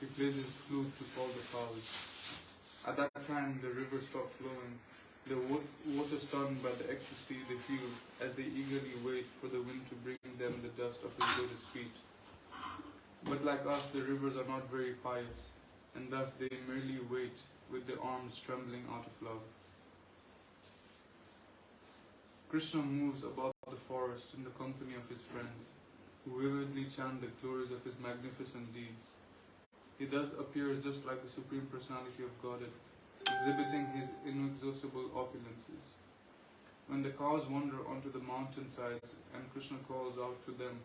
he plays his flute to call the cows. At that time, the river stopped flowing. The water, stunned by the ecstasy they feel as they eagerly wait for the wind to bring them the dust of his lotus feet. But like us, the rivers are not very pious, and thus they merely wait with their arms trembling out of love. Krishna moves about the forest in the company of his friends, who vividly chant the glories of his magnificent deeds. He thus appears just like the Supreme Personality of Godhead, exhibiting his inexhaustible opulences. When the cows wander onto the mountainsides and Krishna calls out to them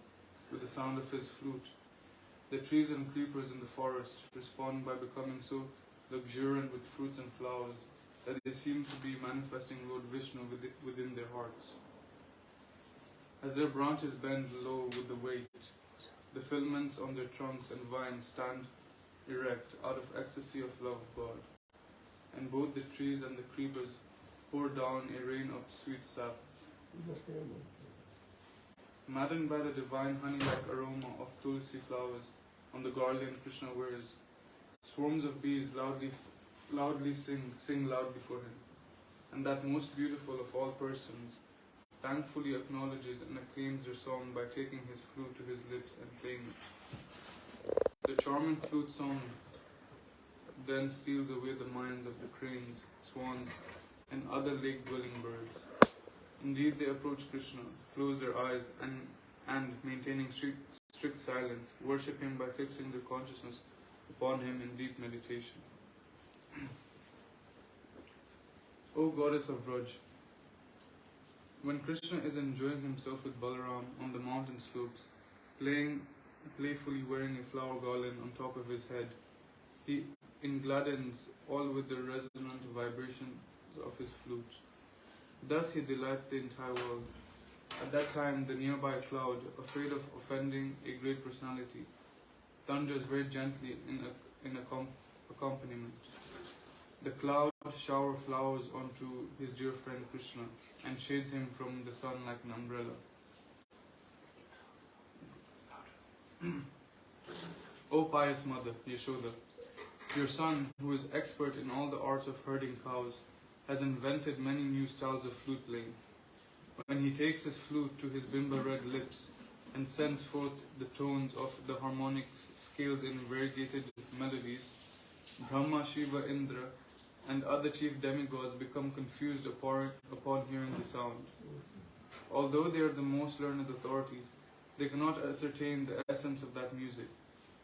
with the sound of his flute, the trees and creepers in the forest respond by becoming so luxuriant with fruits and flowers that they seem to be manifesting Lord Vishnu within their hearts. As their branches bend low with the weight, the filaments on their trunks and vines stand erect out of ecstasy of love of God, and both the trees and the creepers pour down a rain of sweet sap. Maddened by the divine honey-like aroma of tulsi flowers on the garland Krishna wears, swarms of bees loudly sing loud before him, and that most beautiful of all persons thankfully acknowledges and acclaims their song by taking his flute to his lips and playing it. The charming flute song then steals away the minds of the cranes, swans, and other lake-dwelling birds. Indeed, they approach Krishna, close their eyes, and maintaining strict silence, worship him by fixing their consciousness upon him in deep meditation. O Goddess of Vraj, when Krishna is enjoying himself with Balaram on the mountain slopes, playfully wearing a flower garland on top of his head, he engladdens all with the resonant vibrations of his flute. Thus he delights the entire world. At that time, the nearby cloud, afraid of offending a great personality, thunders very gently in accompaniment. The cloud showers flowers onto his dear friend Krishna and shades him from the sun like an umbrella. O pious mother, Yashoda, your son, who is expert in all the arts of herding cows, has invented many new styles of flute playing. When he takes his flute to his bimba-red lips and sends forth the tones of the harmonic scales in variegated melodies, Brahma, Shiva, Indra, and other chief demigods become confused upon hearing the sound. Although they are the most learned authorities, they cannot ascertain the essence of that music,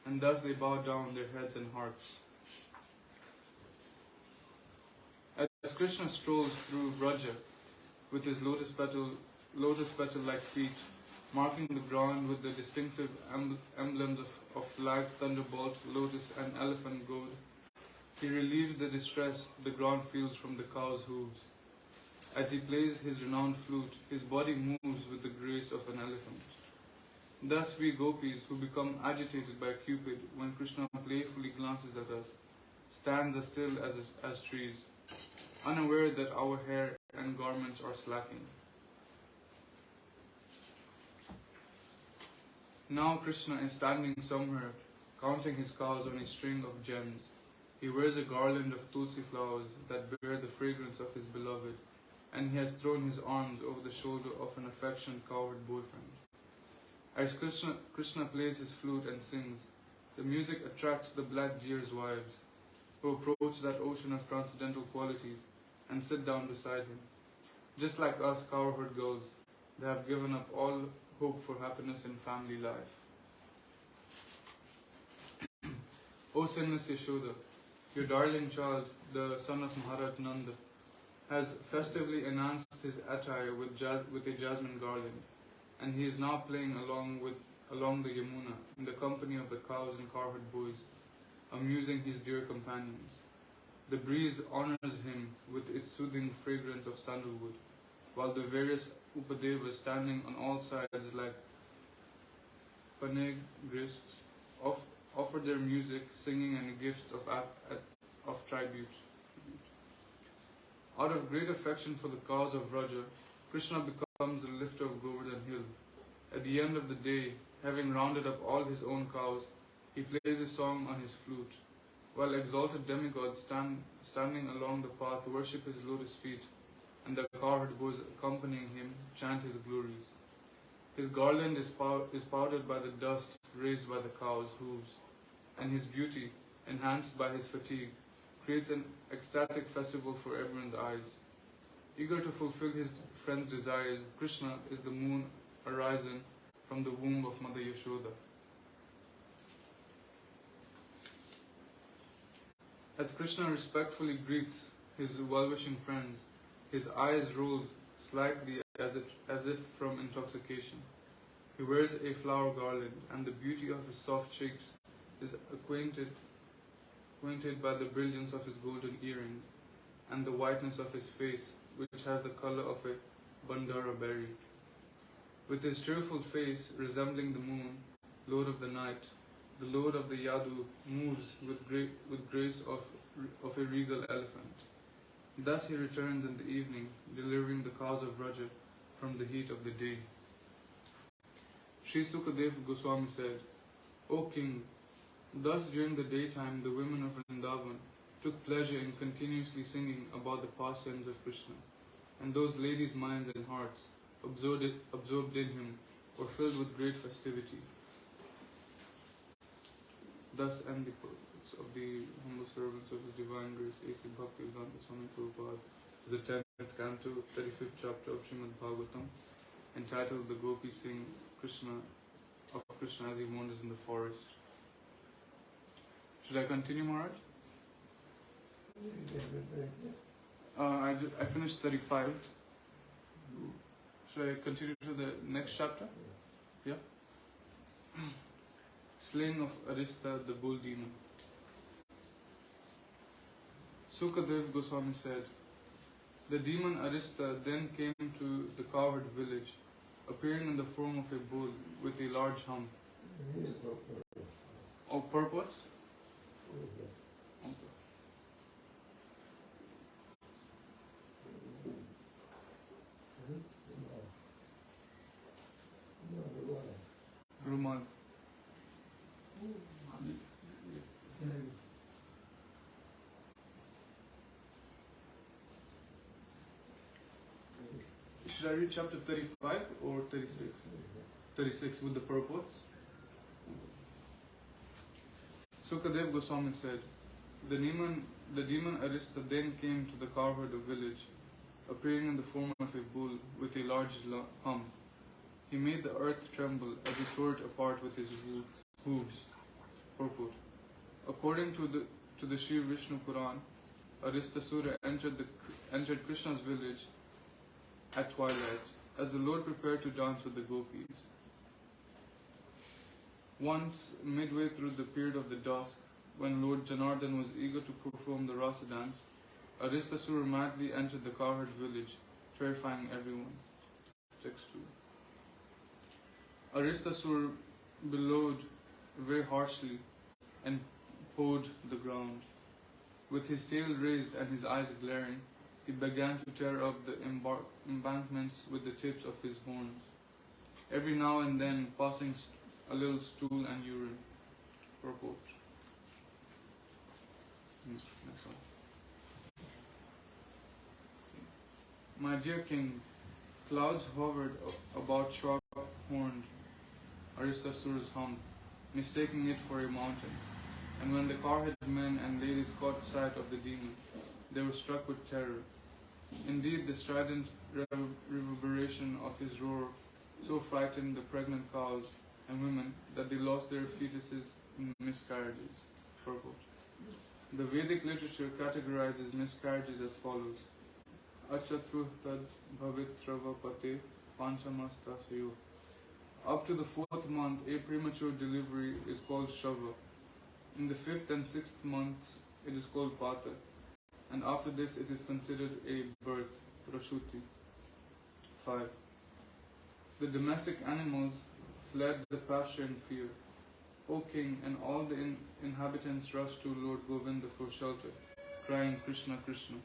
and thus they bow down their heads and hearts. As Krishna strolls through Vraja with his lotus petal-like feet, marking the ground with the distinctive emblems of flag, thunderbolt, lotus, and elephant goad, he relieves the distress the ground feels from the cow's hooves. As he plays his renowned flute, his body moves with the grace of an elephant. Thus we gopis, who become agitated by Cupid when Krishna playfully glances at us, stands as still as trees, unaware that our hair and garments are slacking. Now Krishna is standing somewhere, counting his cows on a string of gems. He wears a garland of tulsi flowers that bear the fragrance of his beloved, and he has thrown his arms over the shoulder of an affectionate cowherd boyfriend. As Krishna plays his flute and sings, the music attracts the black deer's wives, who approach that ocean of transcendental qualities and sit down beside him. Just like us cowherd girls, they have given up all hope for happiness in family life. O sinless Yashoda, your darling child, the son of Maharaj Nanda, has festively enhanced his attire with a jasmine garland, and he is now playing along the Yamuna in the company of the cows and cowherd boys, amusing his dear companions. The breeze honors him with its soothing fragrance of sandalwood, while the various Upadevas standing on all sides like panegrists offer their music, singing, and gifts of tribute. Out of great affection for the cows of Vraja, Krishna becomes the lifter of Govardhan Hill. At the end of the day, having rounded up all his own cows, He plays a song on his flute, while exalted demigods standing along the path worship his lotus feet, and the cowherd boys accompanying him chant his glories. His garland is powdered by the dust raised by the cow's hooves, and his beauty, enhanced by his fatigue, creates an ecstatic festival for everyone's eyes. Eager to fulfill his friend's desires, Krishna is the moon arisen from the womb of Mother Yashoda. As Krishna respectfully greets his well-wishing friends, his eyes roll slightly as if from intoxication. He wears a flower garland, and the beauty of his soft cheeks is acquainted by the brilliance of his golden earrings and the whiteness of his face, which has the color of a bandara berry. With his cheerful face resembling the moon, lord of the night, the lord of the Yadu moves with grace of a regal elephant. Thus he returns in the evening, delivering the cows of Raja from the heat of the day. Sri Sukadev Goswami said, O king, thus during the daytime the women of Vrindavan took pleasure in continuously singing about the pastimes of Krishna, and those ladies' minds and hearts, absorbed in him, were filled with great festivity. Thus end the purpose of the humble servants of His Divine Grace, A.C. Bhaktivedanta Swami Prabhupada, the 10th canto, 35th chapter of Srimad Bhagavatam, entitled The Gopi Sing Krishna as he wanders in the forest. Should I continue, Maharaj? I finished 35. Should I continue to the next chapter? Yeah? Slaying of Arista, the bull demon. Sukadev Goswami said, the demon Arista then came to the cowherd village, appearing in the form of a bull with a large hump. Oh, purpose? Rumal. Should I read chapter 35 or 36? 36 with the purports. Sukadev Goswami said, the demon Arista then came to the cowherd village, appearing in the form of a bull with a large hump. He made the earth tremble as he tore it apart with his hooves. Purport. According to the Sri Vishnu Puran, Aristasura entered Krishna's village at twilight, as the Lord prepared to dance with the gopis. Once, midway through the period of the dusk, when Lord Janardhan was eager to perform the rasa dance, Aristasura madly entered the cowherd village, terrifying everyone. Text 2. Aristasura bellowed very harshly and pawed the ground. With his tail raised and his eyes glaring, he began to tear up the embankments with the tips of his horns, every now and then passing a little stool and urine. Purport. Next one. My dear king, clouds hovered about sharp-horned Aristasura's hump, mistaking it for a mountain. And when the cowherd men and ladies caught sight of the demon, they were struck with terror. Indeed, the strident reverberation of his roar so frightened the pregnant cows and women that they lost their fetuses in miscarriages. Purport. The Vedic literature categorizes miscarriages as follows. Achatruhtad bhavitravapate panchamastasayo. Up to the 4th month, a premature delivery is called Shava. In the 5th and 6th months, it is called Pata. And after this, it is considered a birth, Prashuti. 5. The domestic animals fled the pasture in fear. O king, and all the inhabitants rushed to Lord Govinda for shelter, crying Krishna, Krishna.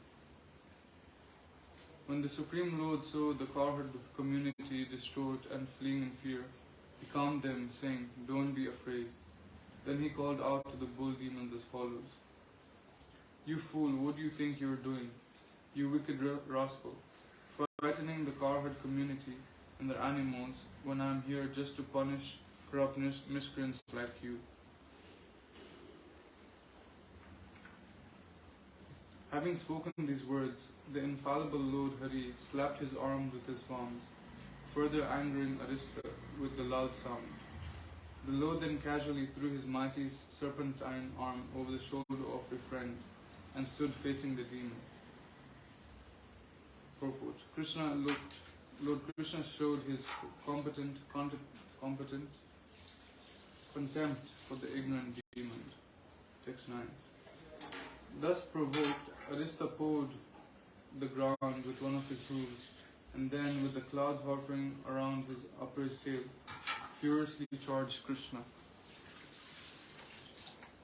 When the Supreme Lord saw the cowherd community distraught and fleeing in fear, he calmed them, saying, Don't be afraid. Then he called out to the bull demons as follows. You fool, what do you think you are doing? You wicked rascal, frightening the cowherd community and their animals when I am here just to punish corrupt miscreants like you. Having spoken these words, the infallible Lord Hari slapped his arms with his palms, further angering Arista with the loud sound. The Lord then casually threw his mighty serpentine arm over the shoulder of a friend and stood facing the demon. Purport. Lord Krishna showed his contempt for the ignorant demon. Text 9. Thus provoked, Arista pawed the ground with one of his hooves, and then, with the clouds hovering around his upper tail, furiously charged Krishna.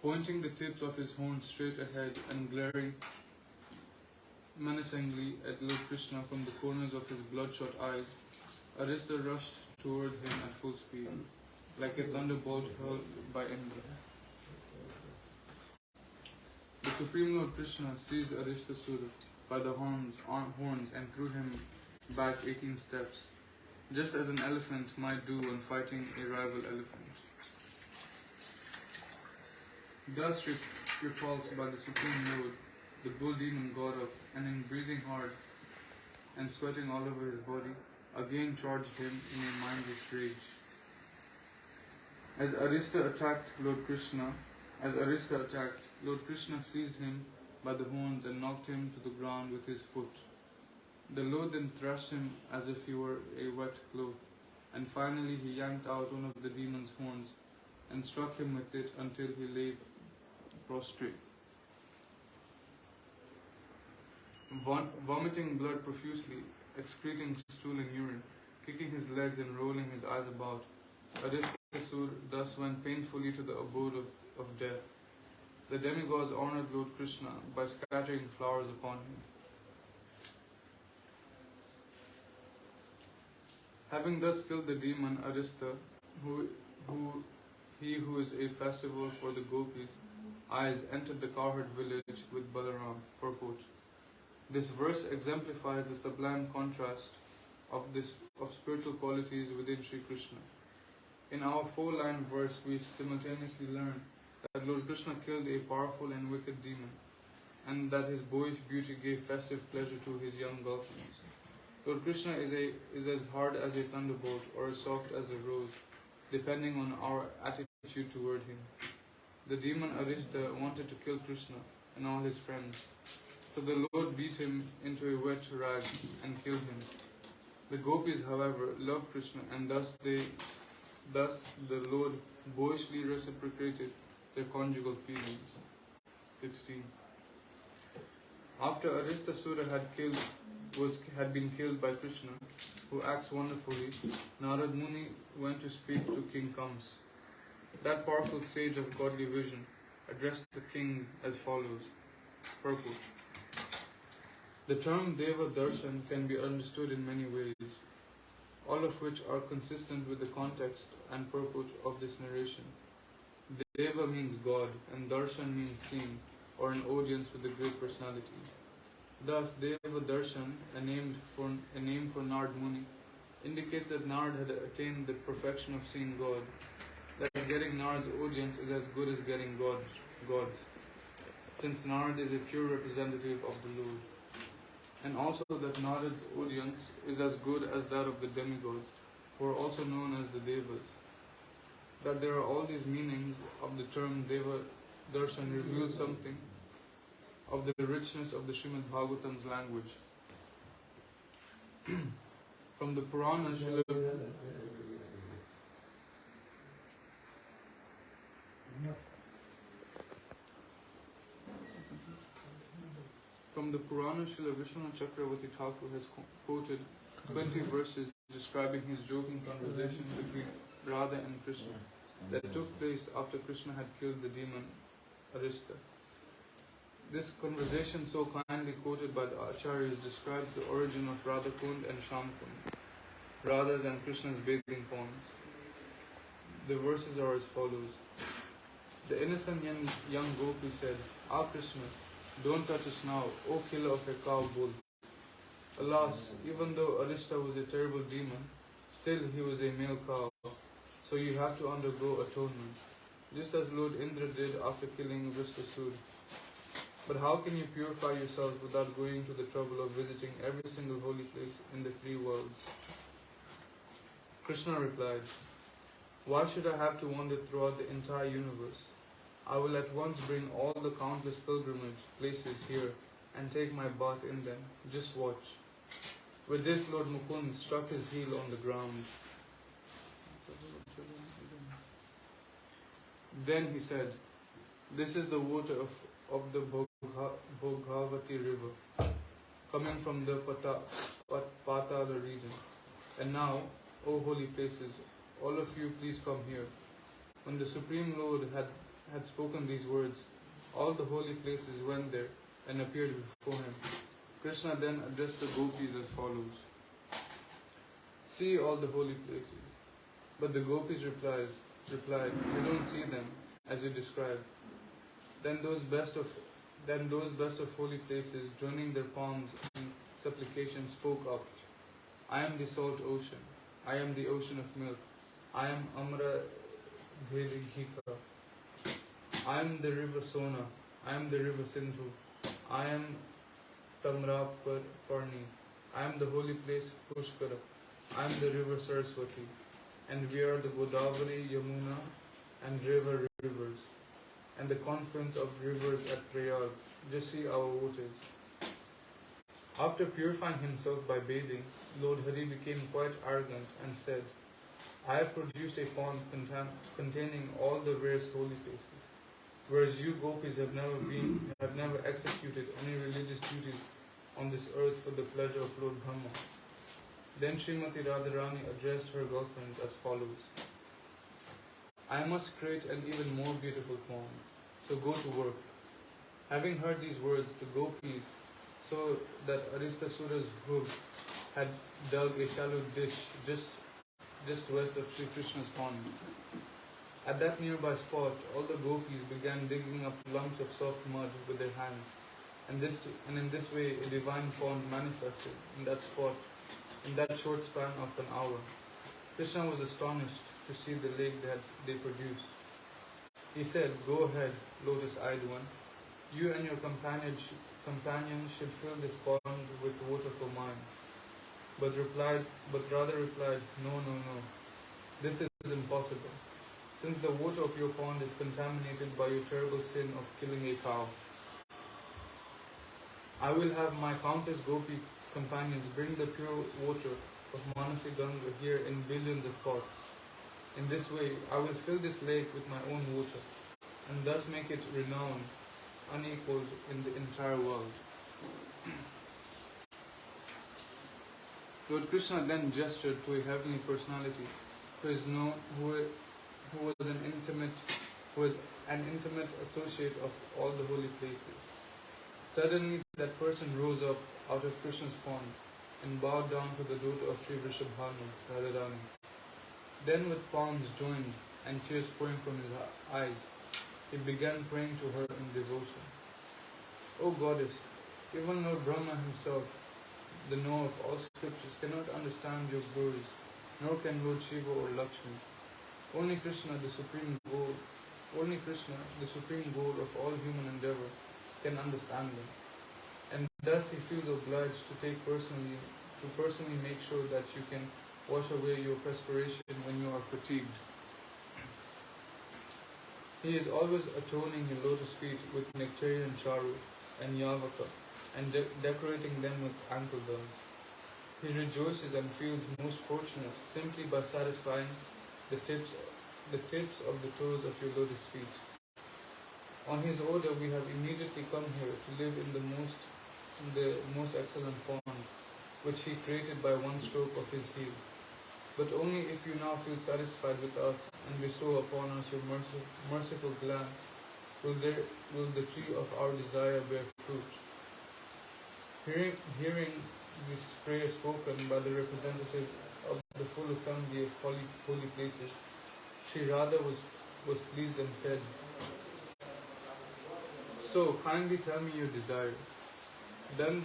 Pointing the tips of his horns straight ahead and glaring menacingly at Lord Krishna from the corners of his bloodshot eyes, Arista rushed toward him at full speed, like a thunderbolt hurled by Indra. The Supreme Lord Krishna seized Aristasura by the horns and threw him back 18 steps, just as an elephant might do when fighting a rival elephant. Thus repulsed by the Supreme Lord, the bull demon got up and, in breathing hard and sweating all over his body, again charged him in a mindless rage. As Arista attacked, Lord Krishna seized him by the horns and knocked him to the ground with his foot. The Lord then thrashed him as if he were a wet cloth, and finally he yanked out one of the demon's horns and struck him with it until he lay prostrate. Vomiting blood profusely, excreting stool and urine, kicking his legs and rolling his eyes about, Aristasur thus went painfully to the abode of death. The demigods honored Lord Krishna by scattering flowers upon him. Having thus killed the demon Arista, who is a festival for the gopis, eyes entered the cowherd village with Balaram. Purport. This verse exemplifies the sublime contrast of spiritual qualities within Sri Krishna. In our 4-line verse, we simultaneously learn that Lord Krishna killed a powerful and wicked demon, and that his boyish beauty gave festive pleasure to his young girlfriends. Lord Krishna is as hard as a thunderbolt or as soft as a rose, depending on our attitude toward him. The demon Arista wanted to kill Krishna and all his friends, so the Lord beat him into a wet rag and killed him. The gopis, however, loved Krishna, and thus the Lord boyishly reciprocated their conjugal feelings. 16. After Aristasura had been killed by Krishna, who acts wonderfully, Narad Muni went to speak to King Kams. That powerful sage of godly vision addressed the king as follows. Purport. The term Deva Darshan can be understood in many ways, all of which are consistent with the context and purport of this narration. Deva means God, and Darshan means seen, or an audience with a great personality. Thus, Deva Darshan, a name for Narad Muni, indicates that Narad had attained the perfection of seeing God, that getting Narad's audience is as good as getting God, since Narad is a pure representative of the Lord. And also that Narad's audience is as good as that of the demigods, who are also known as the Devas. That there are all these meanings of the term Deva Darshan reveals something of the richness of the Srimad Bhagavatam's language. From the Purana Srila Vishwanath Chakravarti Thakur has quoted 20 verses describing his joking conversation between Radha and Krishna that took place after Krishna had killed the demon Arista. This conversation, so kindly quoted by the Acharyas, describes the origin of Radhakund and Shamkund, Radha's and Krishna's bathing ponds. The verses are as follows. The innocent young gopi said, Ah Krishna, don't touch us now, O killer of a cow bull. Alas, even though Arishta was a terrible demon, still he was a male cow, so you have to undergo atonement, just as Lord Indra did after killing Vrishtasura. But how can you purify yourself without going to the trouble of visiting every single holy place in the three worlds? Krishna replied, Why should I have to wander throughout the entire universe? I will at once bring all the countless pilgrimage places here and take my bath in them. Just watch. With this, Lord Mukund struck his heel on the ground. Then he said, This is the water of the Bhogavati river, coming from the Patala region. And now, O holy places, all of you please come here. When the Supreme Lord had spoken these words, all the holy places went there and appeared before him. Krishna then addressed the gopis as follows. See all the holy places. But the gopis replied, We don't see them as you described. Then those best of holy places, joining their palms in supplication, spoke up. I am the salt ocean. I am the ocean of milk. I am Amra Bhedghika. I am the river Sona. I am the river Sindhu. I am Tamraparni. I am the holy place Pushkara. I am the river Saraswati. And we are the Godavari, Yamuna, and river rivers. And the confluence of rivers at Prayag. Just see our waters. After purifying himself by bathing, Lord Hari became quite arrogant and said, I have produced a pond containing all the various holy places, whereas you gopis have never executed any religious duties on this earth for the pleasure of Lord Brahma. Then Srimati Radharani addressed her girlfriends as follows. I must create an even more beautiful pond, so go to work. Having heard these words, the gopis saw that Aristasura's hoof had dug a shallow ditch just west of Sri Krishna's pond. At that nearby spot, all the gopis began digging up lumps of soft mud with their hands, and in this way a divine pond manifested in that spot in that short span of an hour. Krishna was astonished to see the lake that they produced. He said, Go ahead, lotus-eyed one. You and your companion should fill this pond with water for mine. But Radha replied, No. This is impossible, since the water of your pond is contaminated by your terrible sin of killing a cow. I will have my countless gopi companions bring the pure water of Manasi Ganga here in billions of pots. In this way, I will fill this lake with my own water, and thus make it renowned, unequaled in the entire world. Lord Krishna then gestured to a heavenly personality who was an intimate associate of all the holy places. Suddenly that person rose up out of Krishna's pond and bowed down to the daughter of Sri Vrishabhanu, Radharani. Then with palms joined and tears pouring from his eyes, he began praying to her in devotion. O Goddess, even Lord Brahma himself, the knower of all scriptures, cannot understand your glories, nor can Lord Shiva or Lakshmi. Only Krishna, the supreme goal of all human endeavor, can understand them. And thus he feels obliged to personally make sure that you can wash away your perspiration when you are fatigued. He is always atoning your lotus feet with nectarian charu and yavaka and decorating them with ankle bells. He rejoices and feels most fortunate simply by satisfying the tips of the toes of your lotus feet. On his order, we have immediately come here to live in the most excellent pond, which he created by one stroke of his heel. But only if you now feel satisfied with us and bestow upon us your merciful glance, will the tree of our desire bear fruit. Hearing this prayer spoken by the representative of the full assembly of holy places, Sri Radha was pleased and said, so, kindly tell me your desire. Then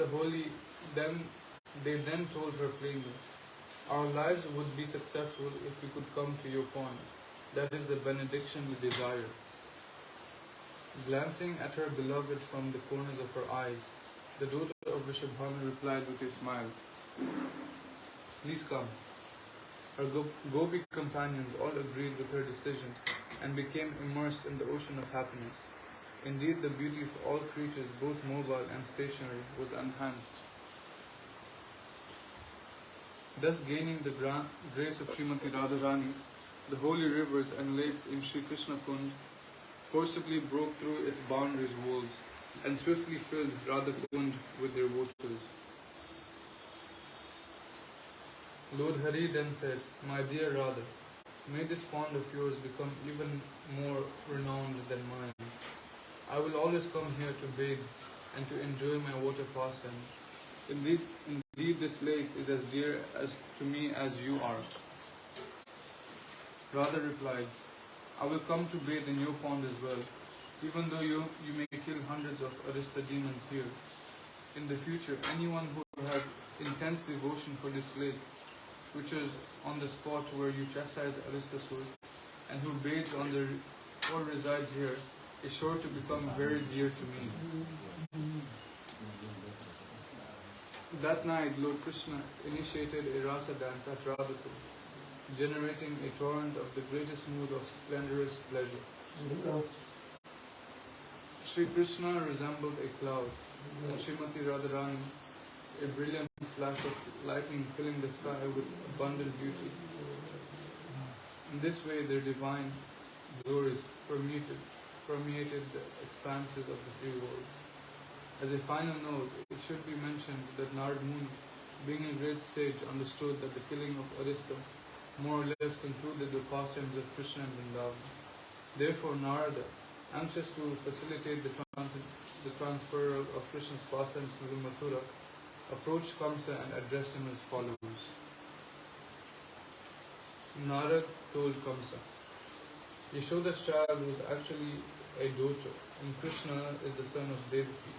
they then told her plainly, our lives would be successful if we could come to your pond. That is the benediction we desire. Glancing at her beloved from the corners of her eyes, the daughter of Rishabhanu replied with a smile, please come. Her Gopi companions all agreed with her decision and became immersed in the ocean of happiness. Indeed, the beauty of all creatures, both mobile and stationary, was enhanced. Thus gaining the grace of Srimati Radharani, the holy rivers and lakes in Sri Krishna Kund forcibly broke through its boundaries walls and swiftly filled Radha Kund with their waters. Lord Hari then said, my dear Radha, may this pond of yours become even more renowned than mine. I will always come here to bathe and to enjoy my water pastimes. Indeed, this lake is as dear to me as you are. Radha replied, I will come to bathe in your pond as well, even though you may kill hundreds of Arista demons here. In the future, anyone who has intense devotion for this lake, which is on the spot where you chastise Aristasur, and who bathes on the or resides here, is sure to become very dear to me. That night, Lord Krishna initiated a rasa dance at Radhapur, generating a torrent of the greatest mood of splendorous pleasure. Sri Krishna resembled a cloud, and Srimati Radharani a brilliant flash of lightning filling the sky with abundant beauty. In this way, their divine glories permeated the expanses of the three worlds. As a final note, it should be mentioned that Narad Muni, being a great sage, understood that the killing of Arista more or less concluded the pastimes of Krishna and Vrindavan. Therefore, Narada, anxious to facilitate the transfer of Krishna's pastimes to Mathura, approached Kamsa and addressed him as follows. Narad told Kamsa, Yashoda's child was actually a daughter, and Krishna is the son of Devaki.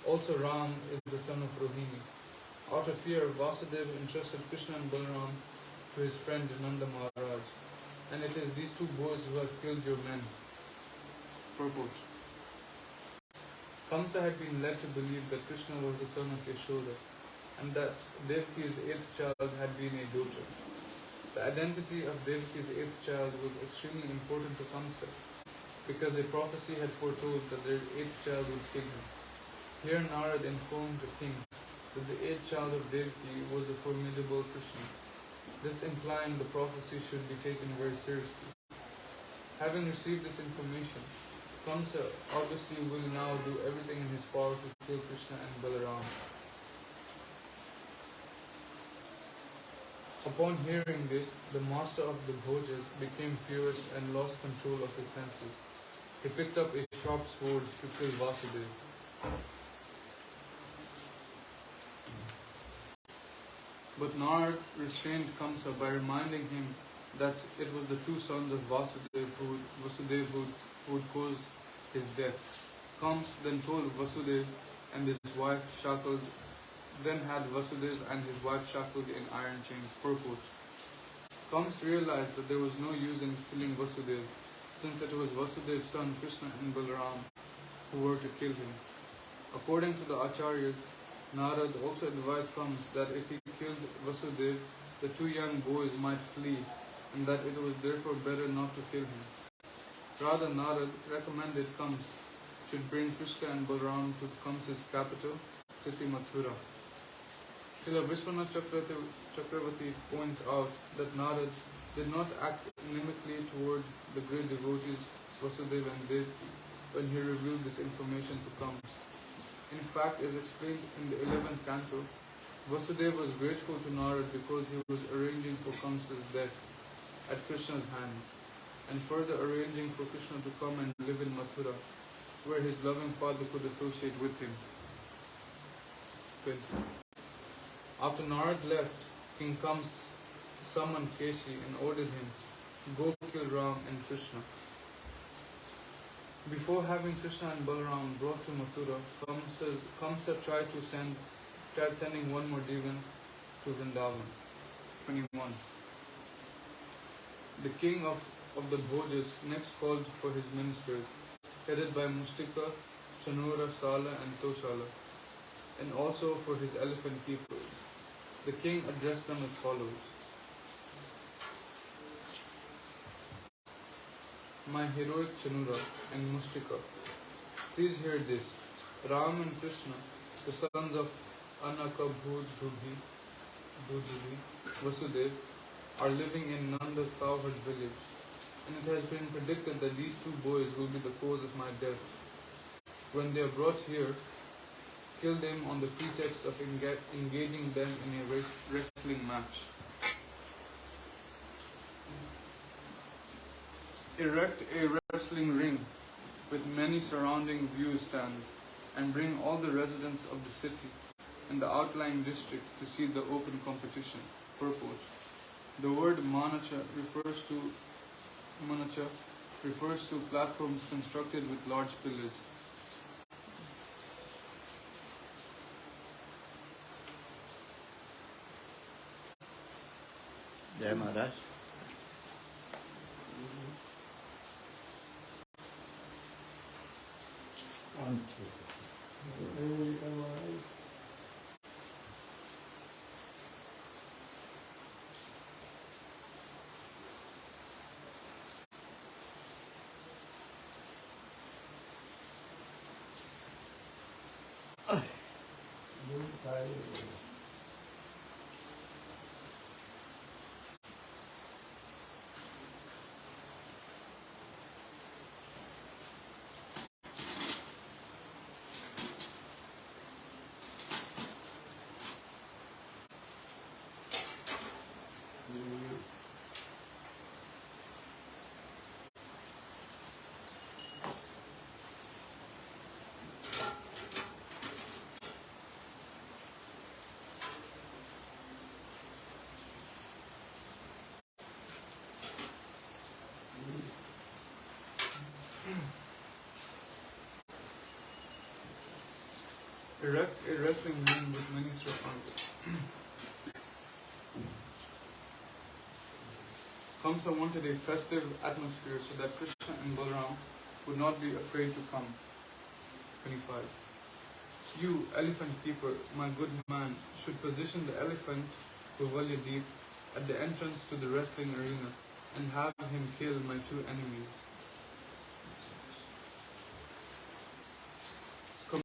Also Ram is the son of Rohini. Out of fear, Vasudeva entrusted Krishna and Balaram to his friend Nanda Maharaj, and it is these two boys who have killed your men. Purport. Kamsa had been led to believe that Krishna was the son of Yashoda, and that Devaki's eighth child had been a daughter. The identity of Devaki's eighth child was extremely important to Kamsa, because a prophecy had foretold that their eighth child would kill him. Here Narad informed the king that the eighth child of Devaki was the formidable Krishna, this implying the prophecy should be taken very seriously. Having received this information, Kamsa obviously will now do everything in his power to kill Krishna and Balaram. Upon hearing this, the master of the Bhojas became furious and lost control of his senses. He picked up a sharp sword to kill Vasudeva. But Narad restrained Kamsa by reminding him that it was the two sons of Vasudeva who would cause his death. Kamsa then told Vasudeva and his wife shackled, then had Vasudeva and his wife shackled in iron chains. Purport. Kamsa realized that there was no use in killing Vasudeva, since it was Vasudeva's son Krishna and Balaram who were to kill him. According to the Acharyas, Narad also advised Kamsa that if he killed Vasudeva, the two young boys might flee, and that it was therefore better not to kill him. Rather, Narad recommended Kamsa should bring Krishna and Balaram to Kamsa's capital, city Mathura. Srila Vishwanath Chakravarti points out that Narad did not act inimically toward the great devotees Vasudeva and Devaki when he revealed this information to Kamsa. In fact, as explained in the 11th canto, Vasudeva was grateful to Narad because he was arranging for Kamsa's death at Krishna's hands, and further arranging for Krishna to come and live in Mathura, where his loving father could associate with him. 20. After Narad left, King Kamsa summoned Keshi and ordered him, go kill Ram and Krishna. Before having Krishna and Balaram brought to Mathura, Kamsa tried sending one more demon to Vrindavan. 21. The king of the Bhojas next called for his ministers, headed by Mustika, Chanura, Sala and Toshala, and also for his elephant keepers. The king addressed them as follows. My heroic Chanura and Mustika, please hear this. Ram and Krishna, the sons of Anaka Bhudhi, Vasudev, are living in Nanda's cowherd village, and it has been predicted that these two boys will be the cause of my death. When they are brought here, kill them on the pretext of engaging them in a wrestling match. Erect a wrestling ring with many surrounding view stands and bring all the residents of the city and the outlying district to see the open competition. Purport. The word manacha refers to platforms constructed with large pillars. Jai Maharaj. Erect a wrestling ring with many surroundings. Kamsa wanted a festive atmosphere so that Krishna and Balaram would not be afraid to come. 25. You, elephant keeper, my good man, should position the elephant, Govalyadeep, at the entrance to the wrestling arena and have him kill my two enemies.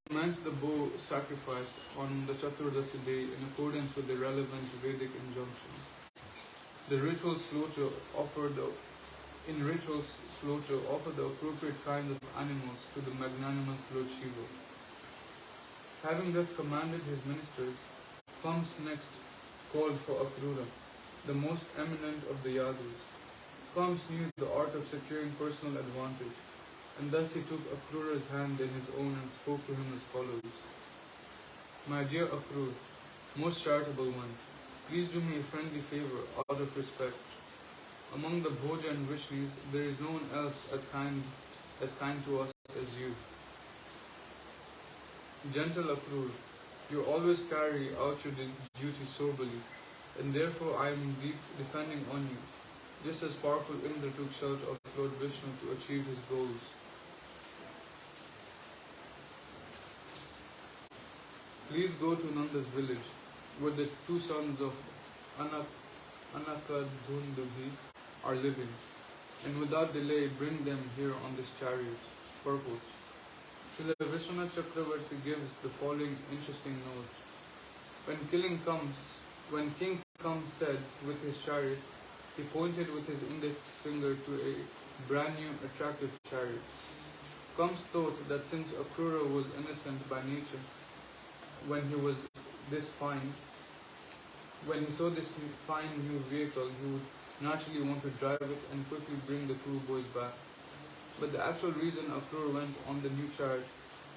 Commence the bow sacrifice on the Chaturdasi day in accordance with the relevant Vedic injunctions. The ritual slaughter offer the appropriate kinds of animals to the magnanimous Lord Shiva. Having thus commanded his ministers, Kams next called for Akrura, the most eminent of the Yadus. Kams knew the art of securing personal advantage, and thus he took Akrura's hand in his own and spoke to him as follows. My dear Akrura, most charitable one, please do me a friendly favor out of respect. Among the Bhoja and Vishnus, there is no one else as kind to us as you. Gentle Akrura, you always carry out your duty soberly, and therefore I am depending on you, just as powerful Indra took shelter of Lord Vishnu to achieve his goals. Please go to Nanda's village, where the two sons of Anakadhundavi are living, and without delay bring them here on this chariot. Purport. Srila Vishwanath Chakravarti gives the following interesting note. When King Kams said with his chariot, he pointed with his index finger to a brand new attractive chariot. Kams thought that since Akrura was innocent by nature, when he saw this fine new vehicle, he would naturally want to drive it and quickly bring the two boys back. But the actual reason Akrura went on the new chariot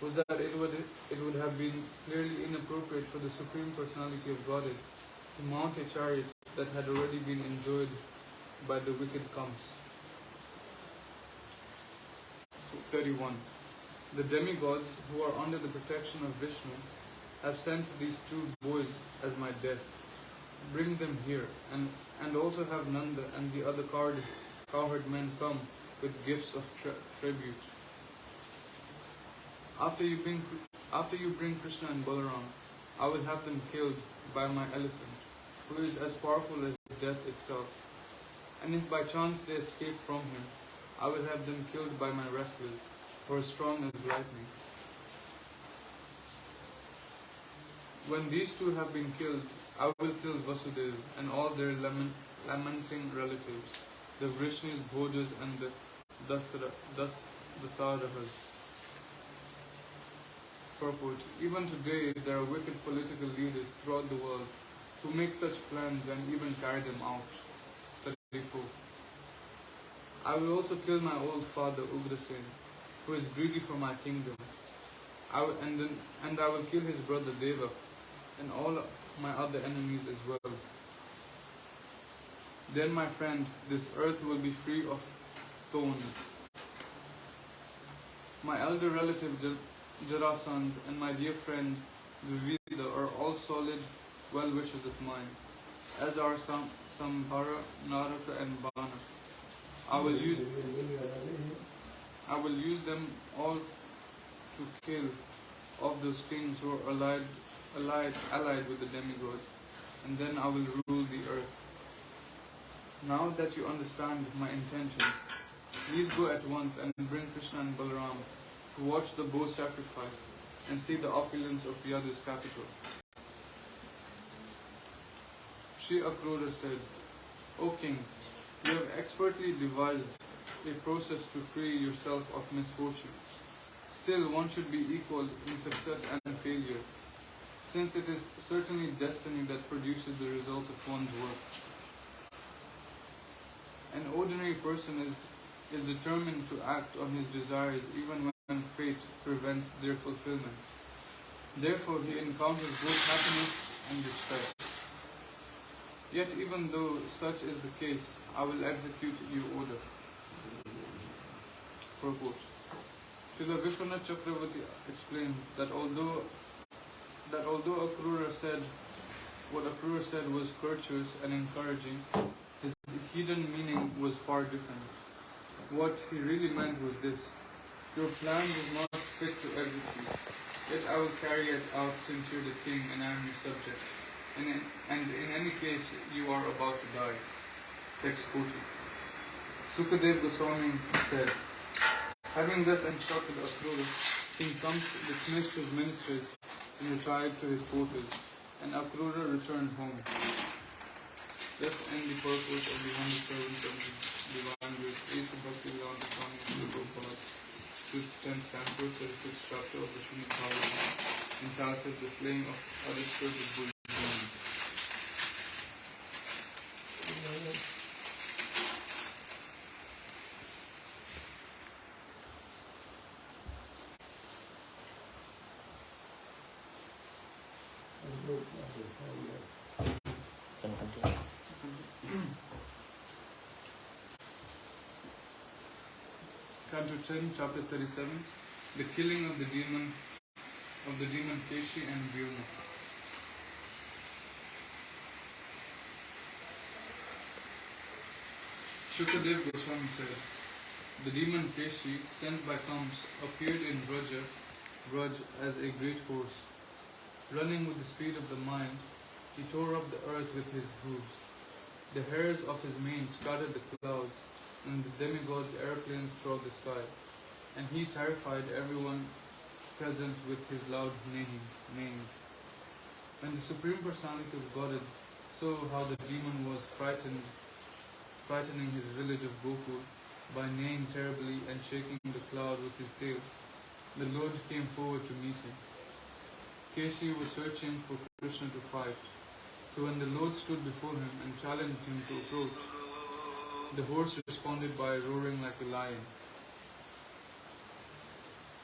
was that it would have been clearly inappropriate for the Supreme Personality of Godhead to mount a chariot that had already been enjoyed by the wicked Kams. 31. The demigods, who are under the protection of Vishnu, have sent these two boys as my death. Bring them here, and also have Nanda and the other cowherd men come with gifts of tribute. After you bring Krishna and Balaram, I will have them killed by my elephant, who is as powerful as death itself. And if by chance they escape from him, I will have them killed by my wrestlers, who are strong as lightning. When these two have been killed, I will kill Vasudeva and all their lamenting relatives, the Vrishnis, Bhojas and the Dasarahas. Purport. Even today, there are wicked political leaders throughout the world who make such plans and even carry them out. 34. I will also kill my old father Ugrasen, who is greedy for my kingdom. I will kill his brother Deva and all my other enemies as well. Then, my friend, this earth will be free of thorns. My elder relative Jarasandh and my dear friend Vivida are all solid well-wishers of mine, as are Sambhara, Naraka and Bana. I will use them all to kill of those kings who are allied with the demigods, and then I will rule the earth. Now that you understand my intentions, please go at once and bring Krishna and Balaram to watch the bow sacrifice and see the opulence of Yadu's capital. Sri Akrura said, O king, you have expertly devised a process to free yourself of misfortune. Still, one should be equal in success and failure, since it is certainly destiny that produces the result of one's work. An ordinary person is determined to act on his desires even when fate prevents their fulfillment. Therefore, he encounters both happiness and despair. Yet, even though such is the case, I will execute your order. Purport. Srila Vishwanath Chakravarti explains that although Akrura said what Akrura said was courteous and encouraging, his hidden meaning was far different. What he really meant was this: your plan is not fit to execute, yet I will carry it out since you are the king and I am your subject. And in any case, you are about to die. Text 40. Sukadev Goswami said, having thus instructed Akrura, King Kamsa dismissed his ministers and retired to his quarters, and Akrura returned home. Thus end the purport of the 100 servants of the divine grace, Asa Bhakti Vedanta Swami Prabhupada, 10th Canto, 36th chapter of the Srimad Bhagavatam, entitled The Slaying of Other Spiritual Buddhas. Canto 10, chapter 37, the killing of the demon Keshi and Vyoma. Shukadev Goswami said, the demon Keshi, sent by Kamsa, appeared in Braj as a great horse. Running with the speed of the mind, he tore up the earth with his hooves. The hairs of his mane scattered the clouds, and the demigods' airplanes throughout the sky, and he terrified everyone present with his loud neighing. When the Supreme Personality of Godhead saw how the demon was frightening his village of Gokul by neighing terribly and shaking the cloud with his tail, the Lord came forward to meet him. Keshi was searching for Krishna to fight, so when the Lord stood before him and challenged him to approach, the horse responded by roaring like a lion.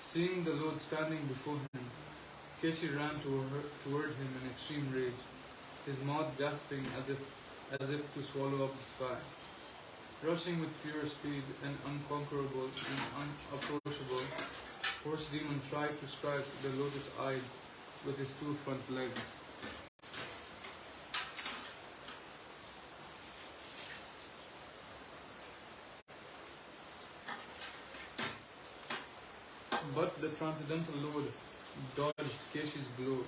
Seeing the Lord standing before him, Keshi ran toward him in extreme rage, his mouth gasping as if to swallow up the sky. Rushing with furious speed and unconquerable and unapproachable, horse demon tried to strike the lotus eye with his two front legs. But the transcendental lord dodged Keshi's blow,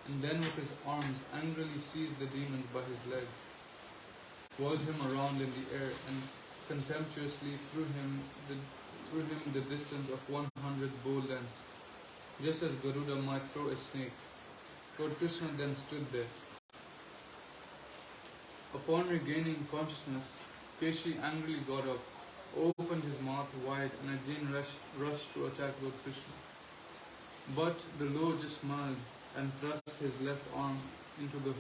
and then with his arms angrily seized the demon by his legs, whirled him around in the air, and contemptuously threw him the distance of 100 bow lengths, just as Garuda might throw a snake. Lord Krishna then stood there. Upon regaining consciousness, Keshi angrily got up, opened his mouth wide, and again rushed to attack Lord Krishna. But the Lord just smiled and thrust his left arm into the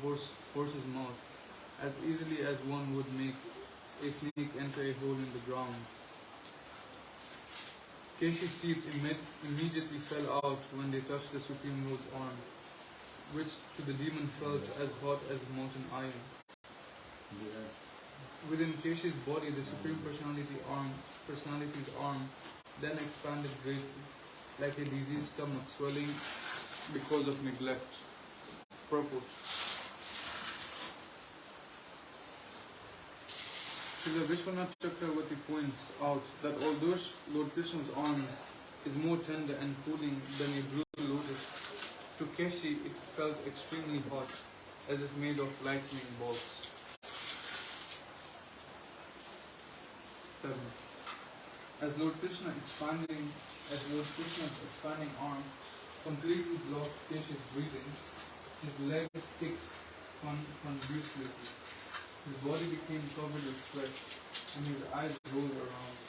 horse's mouth, as easily as one would make a snake enter a hole in the ground. Keshi's teeth immediately fell out when they touched the Supreme Lord's arm, which to the demon felt as hot as molten iron. Within Keshi's body, the Supreme Personality's arm then expanded greatly, like a diseased stomach swelling because of neglect. Purport. Srila Vishwanath Chakravarti points out that although Lord Krishna's arm is more tender and cooling than a blue lotus, to Keshi it felt extremely hot, as if made of lightning bolts. 7. As Lord Krishna's expanding arm completely blocked Keshi's breathing, his legs kicked convulsively. His body became covered with sweat, and his eyes rolled around.